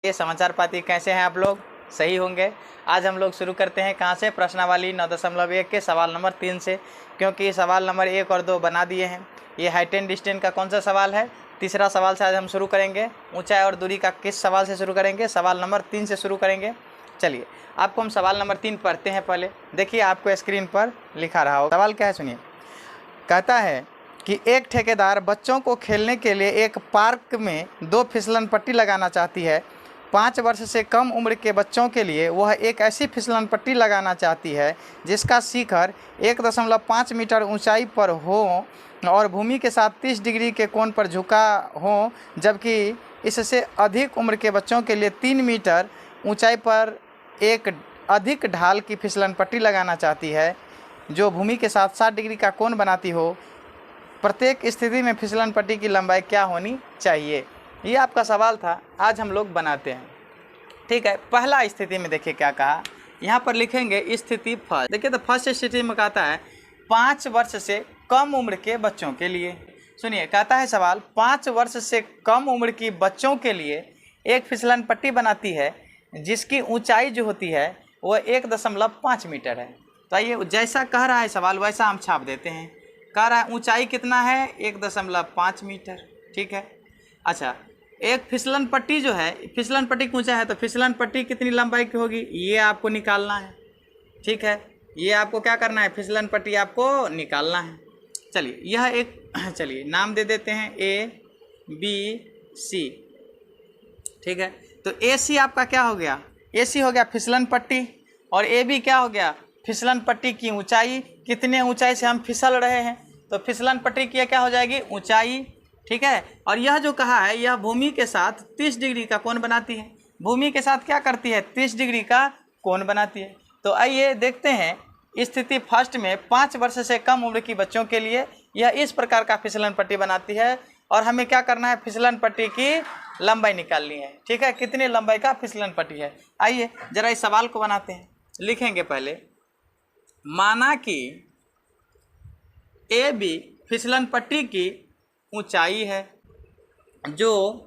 ये समाचार पाती कैसे हैं आप लोग? सही होंगे। आज हम लोग शुरू करते हैं कहाँ से? प्रश्नावली 9.1 के सवाल नंबर 3 से, क्योंकि सवाल नंबर 1 और 2 बना दिए हैं। ये हाइट एंड डिस्टेंस का कौन सा सवाल है? तीसरा सवाल से आज हम शुरू करेंगे। ऊंचाई और दूरी का किस सवाल से शुरू करेंगे? सवाल नंबर 3 से शुरू करेंगे। चलिए आपको हम सवाल नंबर 3 पढ़ते हैं। पहले देखिए, आपको स्क्रीन पर लिखा रहा हो। सवाल क्या है सुनिए। कहता है कि एक ठेकेदार बच्चों को खेलने के लिए एक पार्क में 2 फिसलन पट्टी लगाना चाहती है। 5 वर्ष से कम उम्र के बच्चों के लिए वह एक ऐसी फिसलन पट्टी लगाना चाहती है जिसका शिखर 1.5 मीटर ऊंचाई पर हो और भूमि के साथ 30 डिग्री के कोण पर झुका हो, जबकि इससे अधिक उम्र के बच्चों के लिए 3 मीटर ऊंचाई पर एक अधिक ढाल की फिसलन पट्टी लगाना चाहती है जो भूमि के साथ 60 डिग्री का कोण बनाती हो। प्रत्येक स्थिति में फिसलन पट्टी की लंबाई क्या होनी चाहिए? ये आपका सवाल था, आज हम लोग बनाते हैं। ठीक है, पहला स्थिति में देखिए क्या कहा। यहाँ पर लिखेंगे स्थिति फर्स्ट। देखिए तो फर्स्ट स्थिति में कहता है 5 वर्ष से कम उम्र के बच्चों के लिए। सुनिए, कहता है सवाल 5 वर्ष से कम उम्र की बच्चों के लिए एक फिसलन पट्टी बनाती है जिसकी ऊंचाई जो होती है वह 1.5 मीटर है। तो आइए, जैसा कह रहा है सवाल वैसा हम छाप देते हैं। कह रहा है ऊंचाई कितना है? 1.5 मीटर। ठीक है। अच्छा, एक फिसलन पट्टी जो है, फिसलन पट्टी की ऊंचाई है तो फिसलन पट्टी कितनी लंबाई की होगी ये आपको निकालना है। ठीक है, ये आपको क्या करना है? फिसलन पट्टी आपको निकालना है। चलिए यह एक चलिए नाम दे देते हैं ABC। ठीक है, तो AC आपका क्या हो गया? AC हो गया फिसलन पट्टी, और AB क्या हो गया? फिसलन पट्टी की ऊंचाई। कितने ऊंचाई से हम फिसल रहे हैं, तो फिसलन पट्टी की क्या हो जाएगी? ऊंचाई। ठीक है, और यह जो कहा है यह भूमि के साथ 30 डिग्री का कोण बनाती है। भूमि के साथ क्या करती है? 30 डिग्री का कोण बनाती है। तो आइए देखते हैं स्थिति फर्स्ट में 5 वर्ष से कम उम्र की बच्चों के लिए यह इस प्रकार का फिसलन पट्टी बनाती है, और हमें क्या करना है? फिसलन पट्टी की लंबाई निकालनी है। ठीक है, कितनी लंबाई का फिसलन पट्टी है? आइए जरा इस सवाल को बनाते हैं। लिखेंगे पहले, माना कि AB फिसलन पट्टी की ऊंचाई है जो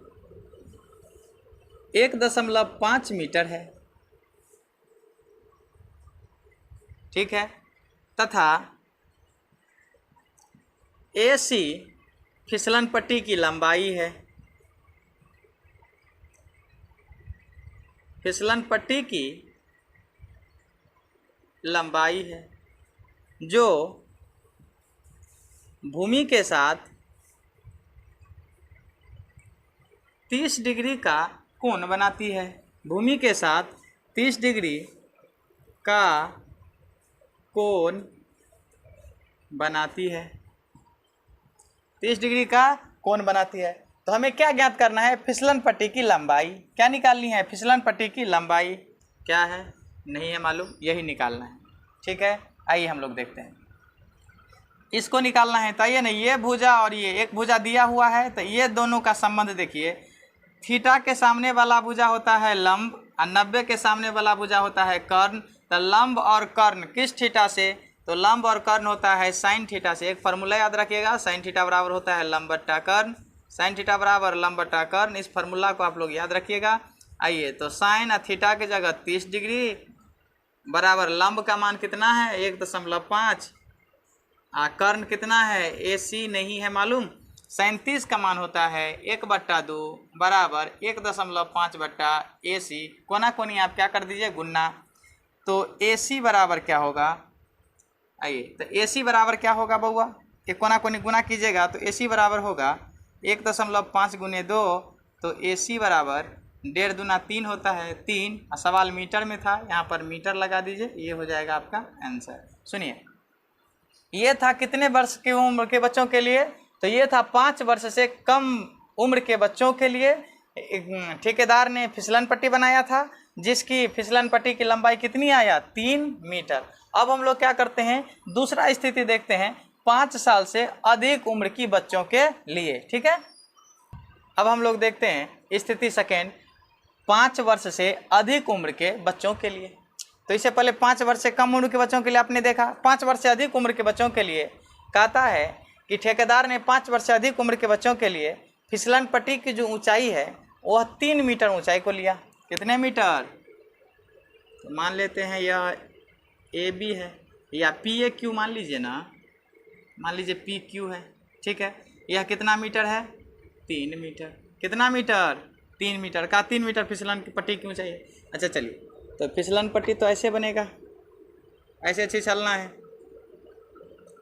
1.5 मीटर है। ठीक है, तथा AC फिसलन पट्टी की लंबाई है। फिसलन पट्टी की लंबाई है जो भूमि के साथ 30 डिग्री का कोण बनाती है। भूमि के साथ 30 डिग्री का कोण बनाती है। 30 डिग्री का कोण बनाती है। तो हमें क्या ज्ञात करना है? फिसलन पट्टी की लंबाई। क्या निकालनी है? फिसलन पट्टी की लंबाई। क्या है? नहीं है मालूम, यही निकालना है। ठीक है, आइए हम लोग देखते हैं। इसको निकालना है। तो ये नहीं, ये भुजा और ये एक भुजा दिया हुआ है, तो ये दोनों का संबंध देखिए। थीटा के सामने वाला भुजा होता है लंब और 90 के सामने वाला भुजा होता है कर्ण। तो लंब और कर्ण किस थीटा से? तो लंब और कर्ण होता है साइन थीटा से। एक फार्मूला याद रखिएगा, साइन थीटा बराबर होता है लंब बट्टा कर्ण। साइन थीटा बराबर लंब बट्टा कर्ण, इस फार्मूला को आप लोग याद रखिएगा। आइए, तो साइन और थीटा की जगह 30 डिग्री बराबर लंब का मान कितना है? 1.5। कर्ण कितना है? AC नहीं है मालूम। 37 का मान होता है 1/2 बराबर 1.5/AC। कोना कोनी आप क्या कर दीजिए? गुन्ना। तो AC बराबर क्या होगा? आइए, तो AC बराबर क्या होगा बउआ? एक कोना कोनी गुना कीजिएगा तो AC बराबर होगा 1.5 × 2। तो AC बराबर 1.5 दूना 3 होता है 3। सवाल मीटर में था, यहाँ पर मीटर लगा दीजिए, ये हो जाएगा आपका आंसर। सुनिए, ये था कितने वर्ष की उम्र के बच्चों के लिए? तो ये था 5 वर्ष से कम उम्र के बच्चों के लिए। ठेकेदार ने फिसलन पट्टी बनाया था जिसकी फिसलन पट्टी की लंबाई कितनी आया? 3 मीटर। अब हम लोग क्या करते हैं? दूसरा स्थिति देखते हैं, 5 साल से अधिक उम्र की बच्चों के लिए। ठीक है, अब हम लोग देखते हैं स्थिति सेकेंड, 5 वर्ष से अधिक उम्र के बच्चों के लिए। तो इससे पहले 5 वर्ष से कम उम्र के बच्चों के लिए आपने देखा। 5 वर्ष से अधिक उम्र के बच्चों के लिए कहता है कि ठेकेदार ने 5 वर्ष से अधिक उम्र के बच्चों के लिए फिसलन पट्टी की जो ऊंचाई है वह 3 मीटर ऊंचाई को लिया। कितने मीटर? तो मान लेते हैं यह ए बी है या पी ए क्यू मान लीजिए ना, मान लीजिए पी क्यू है, ठीक है। यह कितना मीटर है? 3 मीटर। कितना मीटर? 3 मीटर का 3 मीटर फिसलन की पट्टी की ऊंचाई है। अच्छा चलिए, तो फिसलन पट्टी तो ऐसे बनेगा, ऐसे अच्छी चलना है,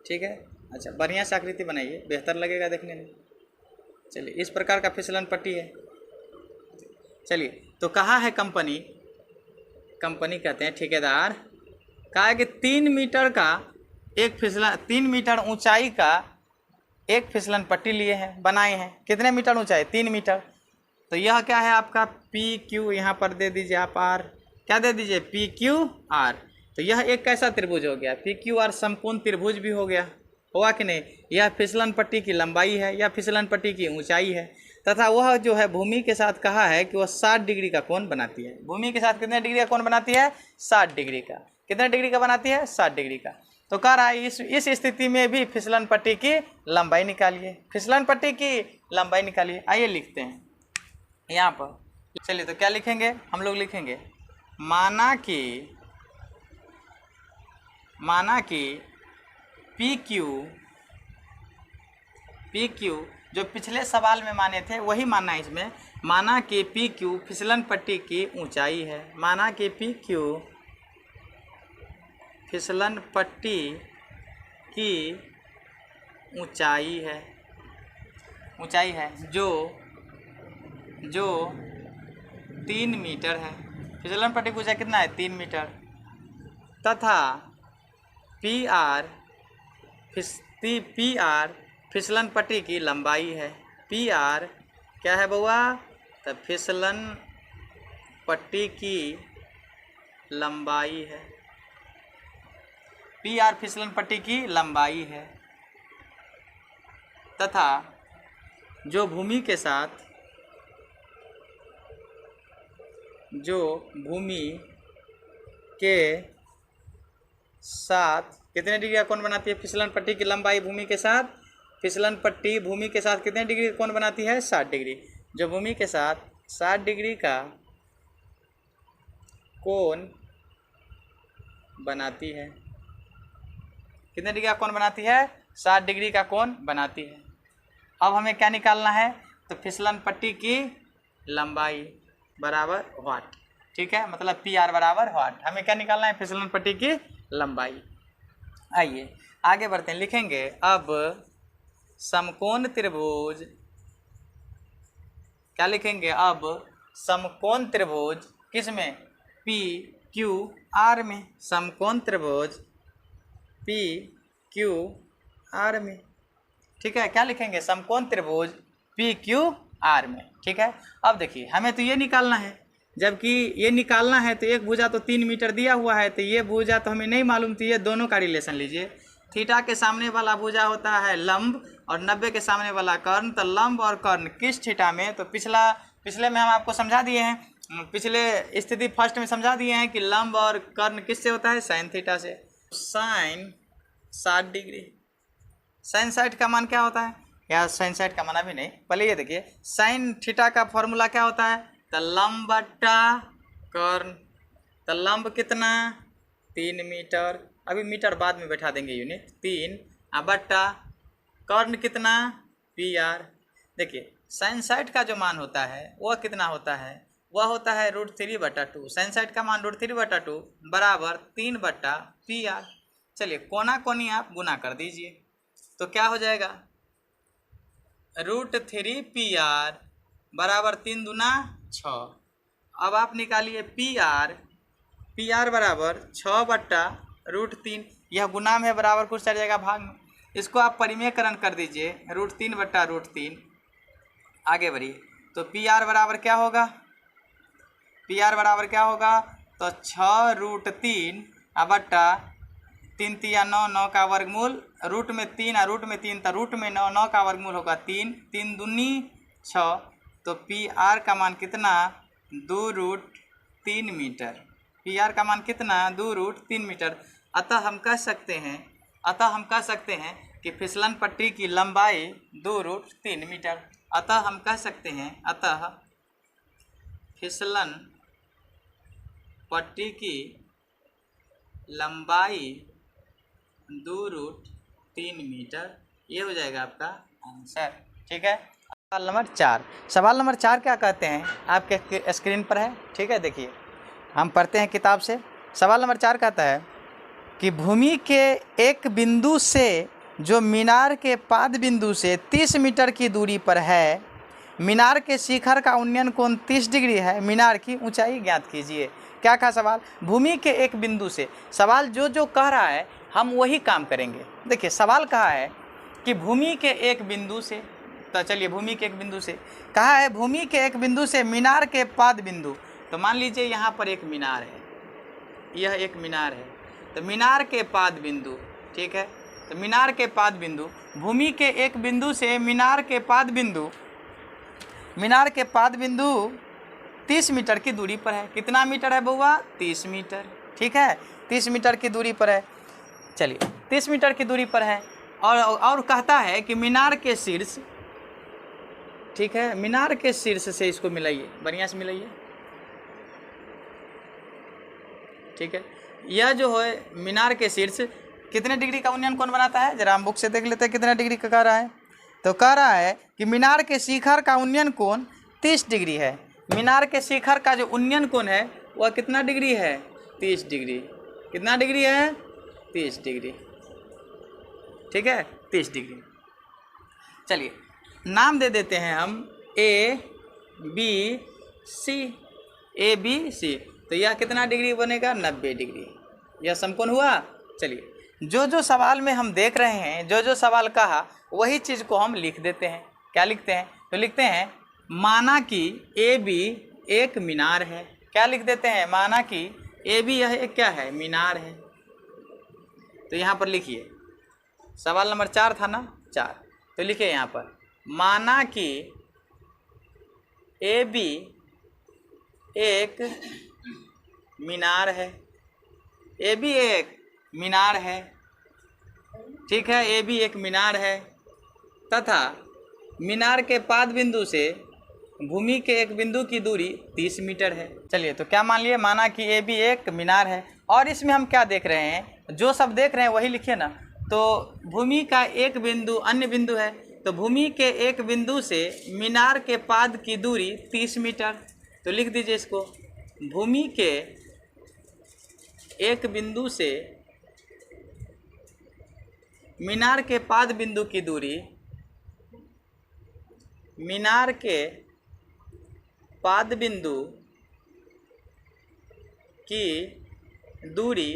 ठीक है। अच्छा बढ़िया से आकृति बनाइए, बेहतर लगेगा देखने में। चलिए इस प्रकार का फिसलन पट्टी है। चलिए तो कहा है कंपनी, कंपनी कहते हैं ठेकेदार, कहा है कि 3 मीटर का एक फिसलन, 3 मीटर ऊंचाई का एक फिसलन पट्टी लिए हैं, बनाए हैं। कितने मीटर ऊंचाई? 3 मीटर। तो यह क्या है आपका पी क्यू, यहाँ पर दे दीजिए आप आर, क्या दे दीजिए? P Q R. तो यह एक कैसा त्रिभुज हो गया? पी क्यू आर समकोण त्रिभुज भी हो गया, हुआ कि नहीं? यह फिसलन पट्टी की लंबाई है, यह फिसलन पट्टी की ऊंचाई है, तथा वह जो है भूमि के साथ कहा है कि वह 60 डिग्री का कोण बनाती है। भूमि के साथ कितने डिग्री का कोण बनाती है? 60 डिग्री का। कितने डिग्री का बनाती है? 60 डिग्री का। तो कह रहा है इस स्थिति में भी फिसलन पट्टी की लंबाई निकालिए, फिसलन पट्टी की लंबाई निकालिए। आइए लिखते हैं यहाँ पर। चलिए तो क्या लिखेंगे हम लोग? लिखेंगे माना कि पी क्यू जो पिछले सवाल में माने थे वही मानना है इसमें। माना कि पी क्यू फिसलन पट्टी की ऊंचाई है। माना कि पी क्यू फिसलन पट्टी की ऊंचाई है जो 3 मीटर है। फिसलन पट्टी की ऊंचाई कितना है? 3 मीटर। तथा पी आर फिसलन पट्टी की लंबाई है। पी आर क्या है बउआ? तो फिसलन पट्टी की लंबाई है। पी आर फिसलन पट्टी की लंबाई है तथा जो भूमि के साथ कितने डिग्री का कोण बनाती है? फिसलन पट्टी की लंबाई भूमि के साथ, फिसलन पट्टी भूमि के साथ कितने डिग्री का कोण बनाती है? 60 डिग्री। जो भूमि के साथ 60 डिग्री का कोण बनाती है। कितने डिग्री का कोण बनाती है? 60 डिग्री का कोण बनाती है। अब हमें क्या निकालना है? तो फिसलन पट्टी की लंबाई बराबर वाट, ठीक है, मतलब पी आर बराबर वाट। हमें क्या निकालना है? फिसलन पट्टी की लंबाई। आइए आगे बढ़ते हैं, लिखेंगे अब समकोण त्रिभुज, क्या लिखेंगे? अब समकोण त्रिभुज किसमें? पी क्यू आर में। समकोण त्रिभुज पी क्यू आर में, ठीक है। क्या लिखेंगे? समकोण त्रिभुज पी क्यू आर में, ठीक है। अब देखिए हमें तो ये निकालना है, जबकि ये निकालना है तो एक भुजा तो 3 मीटर दिया हुआ है, तो ये भुजा तो हमें नहीं मालूम थी। ये दोनों का रिलेशन लीजिए। थीटा के सामने वाला भुजा होता है लंब और 90 के सामने वाला कर्ण। तो लंब और कर्ण किस थीटा में? तो पिछले में हम आपको समझा दिए हैं, पिछले स्थिति फर्स्ट में समझा दिए हैं कि लंब और कर्ण किससे होता है? साइन थीटा से। Sine 60 degree. साइन 60 का मान क्या होता है? या साइन 60 का मान अभी नहीं, पहले ये देखिए साइन थीटा का फॉर्मूला क्या होता है? तो लंब बट्टा कर्ण। तो लंब कितना? 3 मीटर, अभी मीटर बाद में बैठा देंगे यूनिट, 3 बट्टा कर्ण कितना? P R. देखिए साइन 60 का जो मान होता है वह कितना होता है? वह होता है √3/2। साइन 60 का मान √3/2 बराबर 3/PR। चलिए कोना कोनी आप गुना कर दीजिए तो क्या हो जाएगा? √3PR बराबर 3 दूना 6। अब आप निकालिए PR बराबर 6/√3। यह गुना में बराबर कुछ चल जाएगा भाग में, इसको आप परिमेयकरण कर दीजिए √3/√3। आगे बढ़िए तो PR बराबर क्या होगा? PR बराबर क्या होगा? तो 6√3 बट्टा 3 तिया 9, 9 का वर्गमूल, रूट में 3 और रूट में 3, तो रूट में 9, 9 का वर्गमूल होगा 3, 3 दूनी 6। तो PR का मान कितना? 2√3 मीटर। PR का मान कितना? 2√3 मीटर। अतः हम कह सकते हैं कि फिसलन पट्टी की लंबाई 2√3 मीटर। अतः फिसलन पट्टी की लंबाई 2√3 मीटर, ये हो जाएगा आपका आंसर। ठीक है। सवाल नंबर 4, सवाल नंबर 4 क्या कहते हैं आपके स्क्रीन पर है। ठीक है, देखिए हम पढ़ते हैं किताब से। सवाल नंबर 4 कहता है कि भूमि के एक बिंदु से जो मीनार के पाद बिंदु से 30 मीटर की दूरी पर है, मीनार के शिखर का उन्नयन कोण 30 डिग्री है, मीनार की ऊंचाई ज्ञात कीजिए। क्या कहा सवाल? भूमि के एक बिंदु से। सवाल जो कह रहा है हम वही काम करेंगे। देखिए सवाल कहा है कि भूमि के एक बिंदु से, तो चलिए भूमि के एक बिंदु से कहा है, भूमि के एक बिंदु से मीनार के पाद बिंदु। तो मान लीजिए यहाँ पर एक मीनार है, यह एक मीनार है, तो मीनार के पाद बिंदु, ठीक है, तो मीनार के पाद बिंदु, भूमि के एक बिंदु से मीनार के पाद बिंदु, मीनार के पाद बिंदु 30 मीटर की दूरी पर है। कितना मीटर है बउआ? 30 मीटर। ठीक है, 30 मीटर की दूरी पर है। चलिए 30 मीटर की दूरी पर है और कहता है कि मीनार के शीर्ष, ठीक है, मीनार के शीर्ष से इसको मिलाइए, बढ़िया से मिलाइए। ठीक है, यह जो है मीनार के शीर्ष कितने डिग्री का उन्नयन कोण बनाता है, जरा हम बुक से देख लेते हैं कितने डिग्री का कह रहा है। तो कह रहा है कि मीनार के शिखर का उन्नयन कोण 30 डिग्री है। मीनार के शिखर का जो उन्नयन कोण है वह कितना डिग्री है? 30 डिग्री। कितना डिग्री है? 30 डिग्री। ठीक है, 30 डिग्री। चलिए नाम दे देते हैं हम A B C, A B C। तो यह कितना डिग्री बनेगा? 90 डिग्री। यह समकोण हुआ। चलिए जो सवाल में हम देख रहे हैं, जो सवाल कहा वही चीज़ को हम लिख देते हैं। क्या लिखते हैं? तो लिखते हैं माना कि AB एक मीनार है। क्या लिख देते हैं? माना कि AB यह एक क्या है? मीनार है। तो यहाँ पर लिखिए, सवाल नंबर 4 था ना, 4, तो लिखिए यहाँ पर माना कि AB एक मीनार है। AB एक मीनार है, ठीक है, AB एक मीनार है तथा मीनार के पाद बिंदु से भूमि के एक बिंदु की दूरी 30 मीटर है। चलिए तो क्या मान लिए? माना कि AB एक मीनार है। और इसमें हम क्या देख रहे हैं? जो सब देख रहे हैं वही लिखिए ना। तो भूमि का एक बिंदु अन्य बिंदु है, तो भूमि के एक बिंदु से मीनार के पाद की दूरी 30 मीटर। तो लिख दीजिए इसको, भूमि के एक बिंदु से मीनार के पाद बिंदु की दूरी, मीनार के पाद बिंदु की दूरी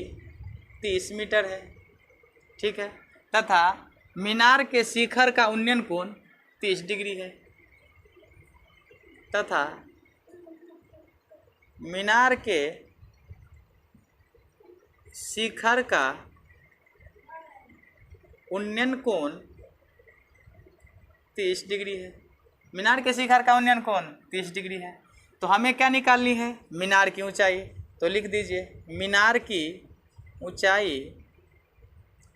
30 मीटर है। ठीक है, तथा मीनार के शिखर का उन्नयन कोण 30 डिग्री है तथा मीनार के शिखर का उन्नयन कोण 30 डिग्री है। मीनार के शिखर का उन्नयन कोण 30 डिग्री है। तो हमें क्या निकालनी है? मीनार की ऊंचाई। तो लिख दीजिए मीनार की ऊंचाई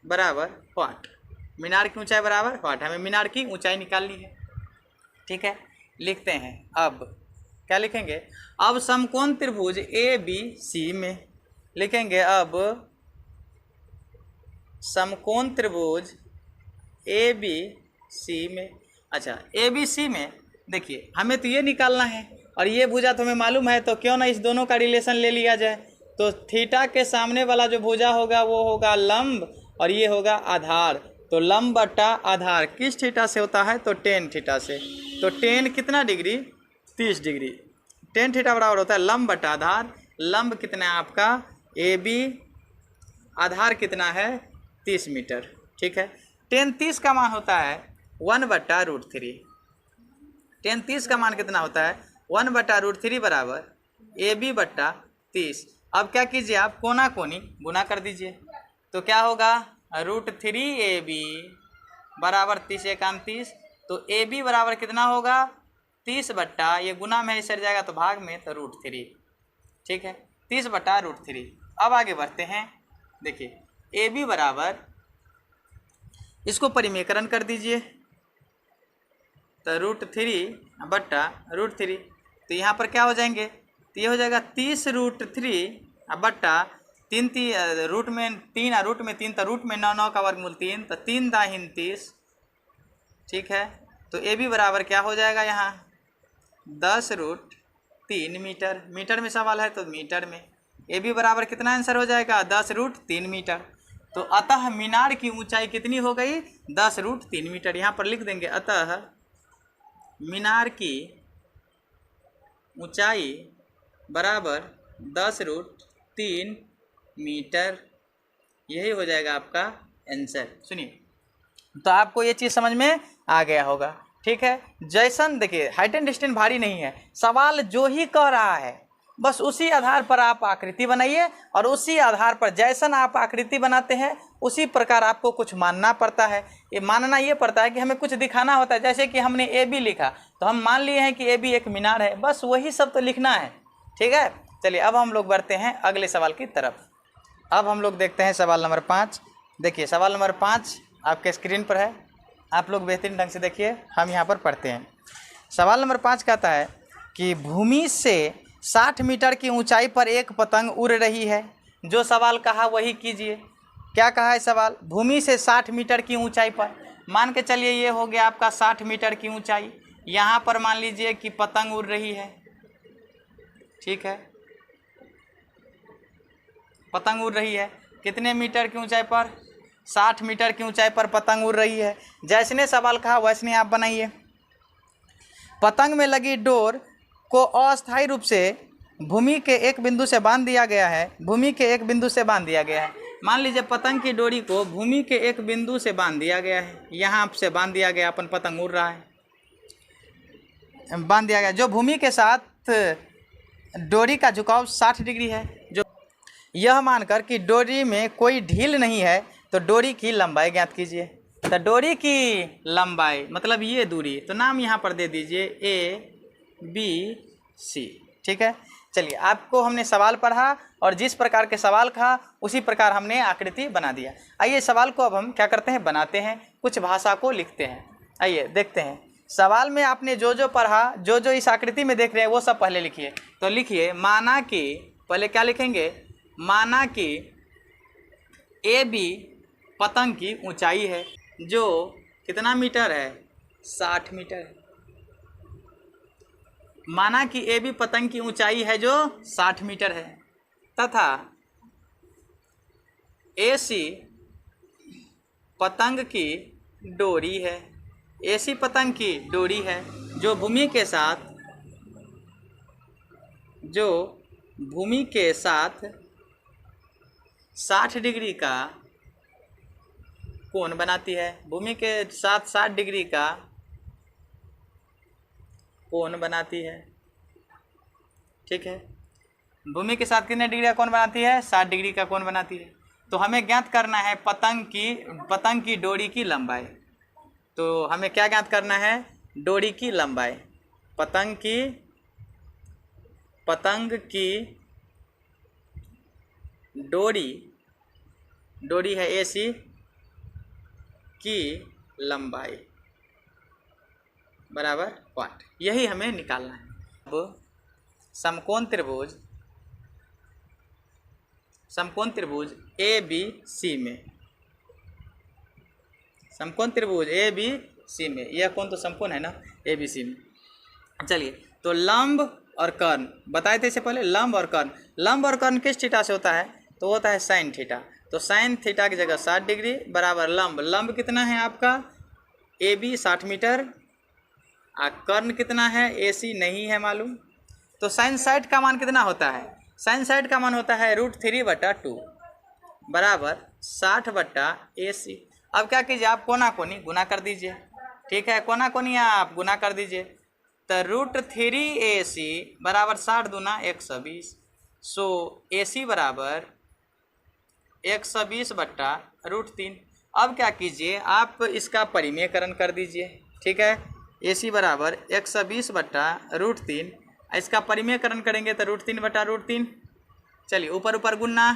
बराबर वाट। मीनार की ऊंचाई बराबर वाट। हमें मीनार की ऊंचाई निकालनी है। ठीक है, लिखते हैं। अब क्या लिखेंगे? अब समकोण त्रिभुज ABC में लिखेंगे। अब समकोण त्रिभुज ABC में, अच्छा ABC में देखिए हमें तो ये निकालना है और ये भुजा तो हमें मालूम है, तो क्यों ना इस दोनों का रिलेशन ले लिया जाए। तो थीटा के सामने वाला जो भुजा होगा वो होगा लंब और ये होगा आधार। तो लंब बटा आधार किस थीटा से होता है? तो tan थीटा से। तो tan कितना डिग्री? 30 डिग्री। tan थीटा बराबर होता है लंब बटा आधार। लंब कितना है आपका? AB, आधार कितना है? 30 मीटर। ठीक है, tan 30 का मान होता है 1/√3। tan 30 का मान कितना होता है? 1/√3 बराबर AB बट्टा 30। अब क्या कीजिए आप? कोना कोनी गुना कर दीजिए। तो क्या होगा? √3AB बराबर 30 एकाम 30। तो AB बराबर कितना होगा? 30 बट्टा, ये गुना में सर जाएगा तो भाग में, तो √3। ठीक है, 30/√3। अब आगे बढ़ते हैं। देखिए AB बराबर, इसको परिमेकरण कर दीजिए, तो √3 बट्टा √3। तो यहाँ पर क्या हो जाएंगे? तो ये हो जाएगा 30√3 बट्टा 3 रूट में 3 और रूट में 3, तो रूट में 9, 9 का वर्गमूल 3, तो 3 दाहिन 30। ठीक है, तो ए बी बराबर क्या हो जाएगा यहाँ 10√3 मीटर। मीटर में सवाल है तो मीटर में ए बी बराबर कितना आंसर हो जाएगा 10√3 मीटर। तो अतः मीनार की ऊंचाई कितनी हो गई 10√3 मीटर। यहाँ पर लिख देंगे अतः मीनार की ऊंचाई बराबर 10√3 मीटर। यही हो जाएगा आपका आंसर। सुनिए, तो आपको ये चीज़ समझ में आ गया होगा। ठीक है, जैसन देखिए हाइट एंड डिस्टेंस भारी नहीं है, सवाल जो ही कह रहा है बस उसी आधार पर आप आकृति बनाइए और उसी आधार पर जैसन आप आकृति बनाते हैं उसी प्रकार आपको कुछ मानना पड़ता है। ये मानना ये पड़ता है कि हमें कुछ दिखाना होता है। जैसे कि हमने ए बी लिखा तो हम मान लिए हैं कि ए बी एक मीनार है, बस वही सब तो लिखना है। ठीक है, चलिए अब हम लोग बढ़ते हैं अगले सवाल की तरफ। अब हम लोग देखते हैं सवाल नंबर 5। देखिए सवाल नंबर 5 आपके स्क्रीन पर है, आप लोग बेहतरीन ढंग से देखिए, हम यहाँ पर पढ़ते हैं। सवाल नंबर 5 कहता है कि भूमि से 60 मीटर की ऊंचाई पर एक पतंग उड़ रही है। जो सवाल कहा वही कीजिए। क्या कहा है सवाल, भूमि से 60 मीटर की ऊंचाई पर, मान के चलिए ये हो गया आपका 60 मीटर की ऊंचाई। यहाँ पर मान लीजिए कि पतंग उड़ रही है। ठीक है, पतंग उड़ रही है कितने मीटर की ऊंचाई पर 60 मीटर की ऊंचाई पर पतंग उड़ रही है। जैसने सवाल कहा वैसने आप बनाइए। पतंग में लगी डोर को अस्थायी रूप से भूमि के एक बिंदु से बांध दिया गया है। भूमि के एक बिंदु से बांध दिया गया है। मान लीजिए पतंग की डोरी को भूमि के एक बिंदु से बांध दिया गया है। यहाँ से बांध दिया गया, अपन पतंग उड़ रहा है, बांध दिया गया। जो भूमि के साथ डोरी का झुकाव 60 डिग्री है। जो यह मानकर कि डोरी में कोई ढील नहीं है तो डोरी की लंबाई ज्ञात कीजिए। तो डोरी की लंबाई मतलब ये दूरी, तो नाम यहाँ पर दे दीजिए ABC। ठीक है, चलिए आपको हमने सवाल पढ़ा और जिस प्रकार के सवाल कहा उसी प्रकार हमने आकृति बना दिया। आइए सवाल को अब हम क्या करते हैं, बनाते हैं, कुछ भाषा को लिखते हैं। आइए देखते हैं सवाल में आपने जो जो पढ़ा, जो जो इस आकृति में देख रहे हैं वो सब पहले लिखिए। तो लिखिए माना कि, पहले क्या लिखेंगे, माना कि AB पतंग की ऊंचाई है जो कितना मीटर है 60 मीटर है। माना कि AB पतंग की ऊंचाई है जो 60 मीटर है तथा AC पतंग की डोरी है। AC पतंग की डोरी है जो भूमि के साथ 60 डिग्री का कोण बनाती है। भूमि के साथ 60 डिग्री का कोण बनाती है। ठीक है, भूमि के साथ कितने डिग्री का कोण बनाती है 60 डिग्री का कोण बनाती है। तो हमें ज्ञात करना है पतंग की डोरी की लंबाई। तो हमें क्या ज्ञात करना है, डोरी की लंबाई। पतंग की डोरी है AC की लंबाई बराबर 8। यही हमें निकालना है। अब समकोण त्रिभुज ABC में, समकोण त्रिभुज ABC में, यह कोण तो समकोण है ना ABC में। चलिए तो लंब और कर्ण बताए थे इससे पहले, लंब और कर्ण किस थीटा से होता है, तो होता है साइन थीटा। तो साइन थीटा की जगह 60 डिग्री बराबर लंब कितना है आपका AB 60 मीटर, कर्ण कितना है AC नहीं है मालूम। तो साइन 60 का मान कितना होता है, साइन 60 का मान होता है √3/2 बराबर 60/AC। अब क्या कीजिए, आप कोना कोनी गुना कर दीजिए। ठीक है, कोना कोनी आप गुना कर दीजिए। तो √3AC बराबर 60 दूना 120। सो AC बराबर 120/√3। अब क्या कीजिए, आप इसका परिमेयकरण कर दीजिए। ठीक है, AC बराबर 120/√3, इसका परिमेयकरण करेंगे तो √3/√3। चलिए ऊपर ऊपर गुना,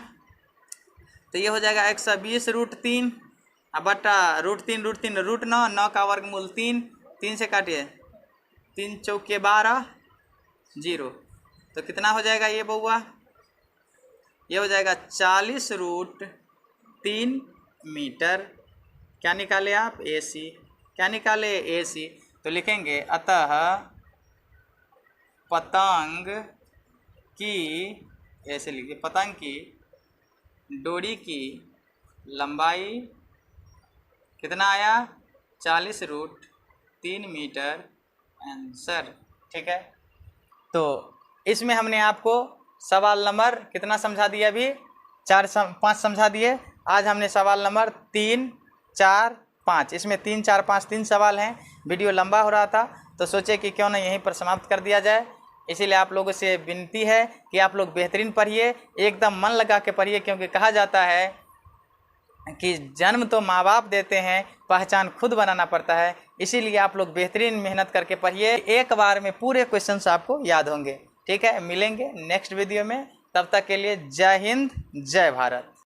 तो ये हो जाएगा 120√3 बटा √3 √9 का वर्गमूल 3 से काटिए, 3 चौके 12 0। तो कितना हो जाएगा ये बउआ? ये हो जाएगा 40√3 मीटर। क्या निकाले आप? AC। क्या निकाले? AC। तो लिखेंगे अतः पतंग की, ऐसे लिखिए, पतंग की डोरी की लंबाई कितना आया? 40√3 मीटर। आंसर। ठीक है, तो इसमें हमने आपको सवाल नंबर कितना समझा दिया? अभी 5 समझा दिए। आज हमने सवाल नंबर 3, 4, 5, इसमें 3, 4, 5 3 सवाल हैं। वीडियो लंबा हो रहा था तो सोचे कि क्यों ना यहीं पर समाप्त कर दिया जाए। इसीलिए आप लोगों से विनती है कि आप लोग बेहतरीन पढ़िए, एकदम मन लगा के पढ़िए, क्योंकि कहा जाता है कि जन्म तो माँ बाप देते हैं, पहचान खुद बनाना पड़ता है। इसीलिए आप लोग बेहतरीन मेहनत करके पढ़िए, एक बार में पूरे क्वेश्चंस आपको याद होंगे। ठीक है, मिलेंगे नेक्स्ट वीडियो में, तब तक के लिए जय हिंद, जय भारत।